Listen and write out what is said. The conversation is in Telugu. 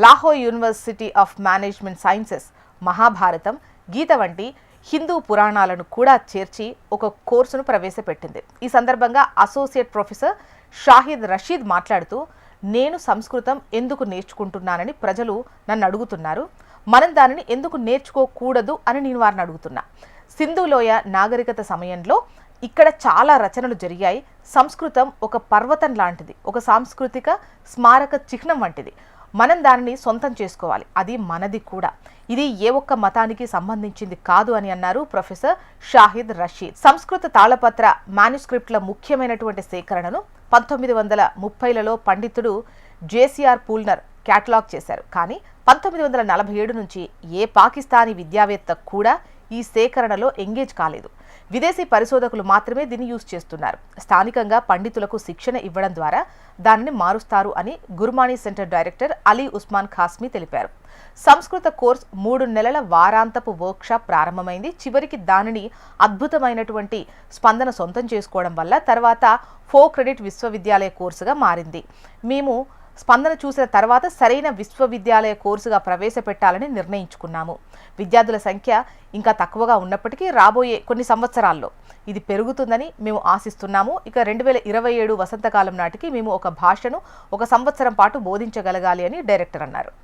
Lahore university of management sciences Mahabharatam, Gita వంటి హిందూ పురాణాలను కూడా చేర్చి ఒక కోర్సును ప్రవేశపెట్టింది. ఈ సందర్భంగా అసోసియేట్ ప్రొఫెసర్ షాహిద్ రషీద్ మాట్లాడుతూ, నేను సంస్కృతం ఎందుకు నేర్చుకుంటున్నానని ప్రజలు నన్ను అడుగుతున్నారు. మనం దానిని ఎందుకు నేర్చుకోకూడదు అని నేను వారిని అడుగుతున్నా. సింధులోయ నాగరికత సమయంలో ఇక్కడ చాలా రచనలు జరిగాయి. సంస్కృతం ఒక పర్వతం లాంటిది, ఒక సాంస్కృతిక స్మారక చిహ్నం వంటిది. మనం దానిని సొంతం చేసుకోవాలి, అది మనది కూడా. ఇది ఏ ఒక్క మతానికి సంబంధించింది కాదు అని అన్నారు ప్రొఫెసర్ షాహిద్ రషీద్. సంస్కృత తాళపత్ర మాన్యుస్క్రిప్ట్ల ముఖ్యమైనటువంటి సేకరణను 1930లలో పండితుడు జేసీఆర్ పూల్నర్ క్యాటలాగ్ చేశారు. కానీ 1947 నుంచి ఏ పాకిస్తానీ విద్యావేత్త కూడా ఈ సేకరణలో ఎంగేజ్ కాలేదు. విదేశీ పరిశోధకులు మాత్రమే దీన్ని యూజ్ చేస్తున్నారు. స్థానికంగా పండితులకు శిక్షణ ఇవ్వడం ద్వారా దానిని మారుస్తారు అని గుర్మానీ సెంటర్ డైరెక్టర్ అలీ ఉస్మాన్ ఖాస్మీ తెలిపారు. సంస్కృత కోర్స్ 3 నెలల వారాంతపు వర్క్షాప్ ప్రారంభమైంది. చివరికి దానిని అద్భుతమైనటువంటి స్పందన సొంతం చేసుకోవడం వల్ల తర్వాత 4 క్రెడిట్ విశ్వవిద్యాలయ కోర్సుగా మారింది. మేము స్పందన చూసిన తర్వాత సరైన విశ్వవిద్యాలయ కోర్సుగా ప్రవేశపెట్టాలని నిర్ణయించుకున్నాము. విద్యార్థుల సంఖ్య ఇంకా తక్కువగా ఉన్నప్పటికీ రాబోయే కొన్ని సంవత్సరాల్లో ఇది పెరుగుతుందని మేము ఆశిస్తున్నాము. ఇక 2027 వసంతకాలం నాటికి మేము ఒక భాషను 1 సంవత్సరం పాటు బోధించగలగాలి అని డైరెక్టర్ అన్నారు.